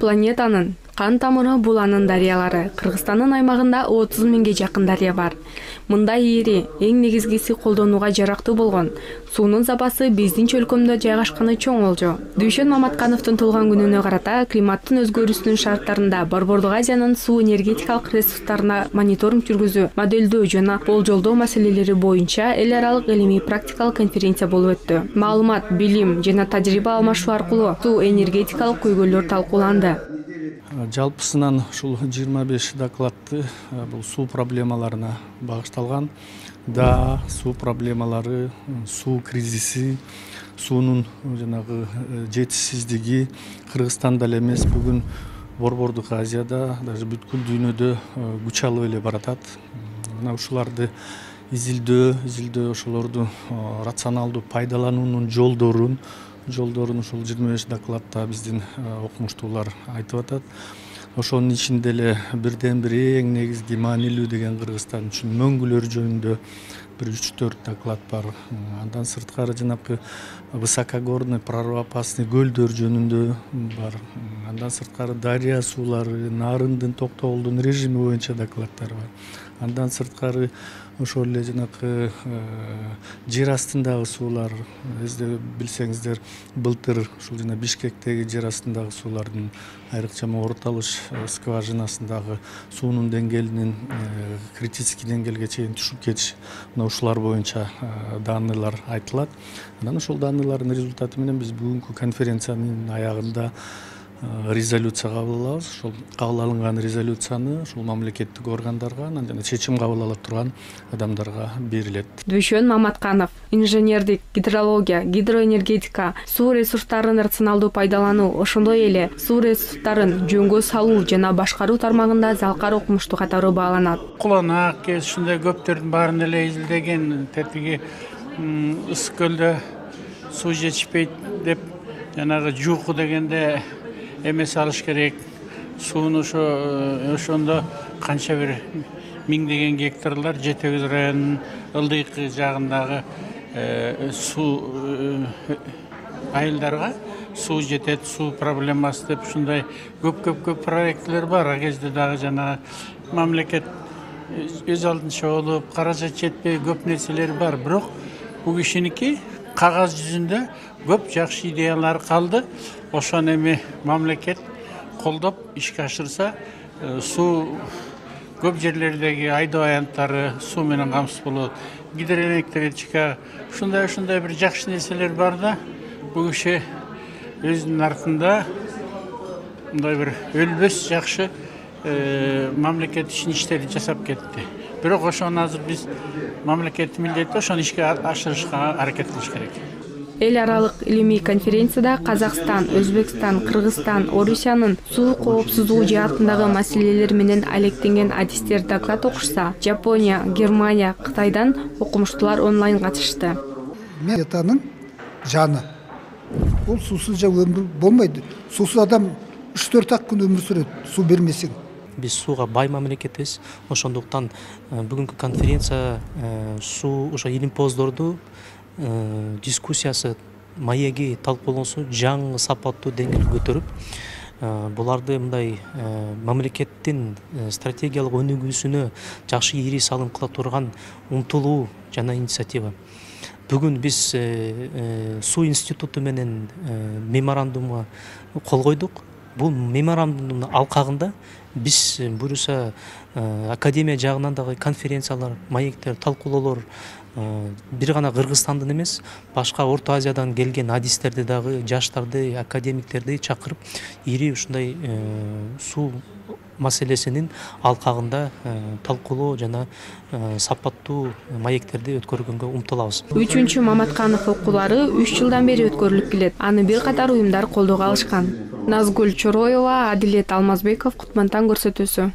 Планетанын кан тамыры буланын дарыялары. Кыргызстандын аймагында 30 миңге жакын дарыя бар. Мында ири, эң негизгиси колдонууга жарактуу болгон суунун запасы биздин чөлкөмдө жайгашканы чоң болжо. Дүйшөн Маматкановдун туулган күнүнө карата климаттын өзгөрүүсүнүн шарттарында Борбордук Азиянын суу энергетикалык ресурстарына мониторинг жүргүзүү, модельдөө жана болжолдоо маселелери боюнча эл аралык илимий практикалык конференция болуп өттү. Маалымат, билим жана тажрыйба алмашуу аркылуу суу энергетикалык көйгөйлөр талкууланды. Жалпысынан ушул 25 докладты бул суу проблемаларына багышталган. Да, суу проблемалары, суу кризиси, суунун жанагы жетишсиздиги Кыргызстанда эле эмес, бүгүн Борбордук Азияда, даже бүткүл дүйнөдө күч алып эле баратат. Мына ушуларды изилдөө, ошолорду рационалдуу пайдалануунун жолдорун ушул 25 докладта биздин окумуштуулар айтып атат. Ошонун ичинде эле бирден бир эң негизги маанилүү деген Кыргызстан үчүн мөңгүлөр жөнүндө bir 3-4 доклад бар. Андан сырткары жанакы высокогорный прорвопасный көлдөр жөнүндө бар. Андан сырткары дарыя суулары, нарындын токтогулдун режими боюнча докладдар бар. Андан сырткары ошол эле жанакы жер астындагы суулар, эзде билсеңиздер, былтыр ушул жана Бишкектеги жер астындагы суулардын айрыкча Орталыш скважинасындагы суунун деңгээлинин критический деңгээлге чейин түшүп кетиши, ушулар боюнча данныйлар айтылат. Анан ошол данныйлардын результаты менен биз бүгүнкү конференциянын аягында резолюция кабыл алабыз. Ошол кабыл алынган резолюцияны ушул мамлекеттик органдарга, анан жана чечим кабыл ала турган адамдарга берилет. Дүйшөн Маматканов инженердик, гидрология, гидроэнергетика, суу ресурстарын рационалдуу пайдалануу, ошондой эле суу ресурстарын жөнгө салуу жана башкаруу тармагында залкар окумуштуу катары бааланат. Куланак, ушундай көптөрдүн баарын эле изилдеген, тетиги ыс көлдө суу жетишпейт деп жанагы жууку дегенде эмес алыш керек. Сууну ошондо канча бир миңдеген гектарлар Жети Өгүз районунун ылдыйкы жагындагы суу айылдарга суу жетет, суу проблемасы деп ушундай көп проекттер бар. А кезде дагы жана мамлекет өз алдынча болуп, каражат жетпей көп нерселер бар. Бирок бул кишиники кагаз жүзүндө көп жакшы идеялар калды. Ошон эми мамлекет колдоп ишке ашырса, суу көп жерлердеги айдоо аянттары суу менен камсыз болот. Гидроэнергетика ушундай бир жакшы нерселер бар да, бул киши өзүнүн артында мындай бир өлбөс жакшы мамлекет үчүн иштерди жасап кетти. Бирок ошону азыр биз мамлекеттин милдети ошону ишке ашырышка аракет кылыш керек. Эл аралык илимий конференцияда Казакстан, Өзбекстан, Кыргызстан, Орусиянын суу коопсуздугу жаатындагы маселелер менен алектенген адистер доклад окушса, Жапония, Германия, Кытайдан окумуштуулар онлайн катышты. Планетанын жаны. Бул суусуз өмүр болбойт. Суусуз адам 3-4 күн өмүр сүрөт, суу бермесең. Биз сууга бай мамлекетпиз. Ошондуктан бүгүнкү конференция суу ошо илимпоздорду дискуссиясы, маеги, талкуулоосу жаңы сапаттуу деңгээлге көтөрүп, буларды мындай мамлекеттин стратегиялык өнүгүүсүнө жакшы ири салым кыла турган умтулуу жана инициатива. Бүгүн биз суу институту менен меморандумга кол койдук. Бул меморандумдун алкагында биз буюрса академия жагынан дагы конференциялар, маектер, талкуулоолор бир гана Кыргызстандын эмес, башка Орто Азиядан келген адистерди дагы, жаштарды, академиктерди чакырып, ири ушундай суу маселесинин алкагында талкуулоо жана сапаттуу маектерди өткөргөнгө умтулабыз. 3-чү Маматканов окуулары 3 жылдан бери өткөрүлүп келет. Аны бир катар уюмдар колдоого алышкан. Назгүл Чороева, Адилет Алмазбеков, Кутмантан көрсөтүүсү.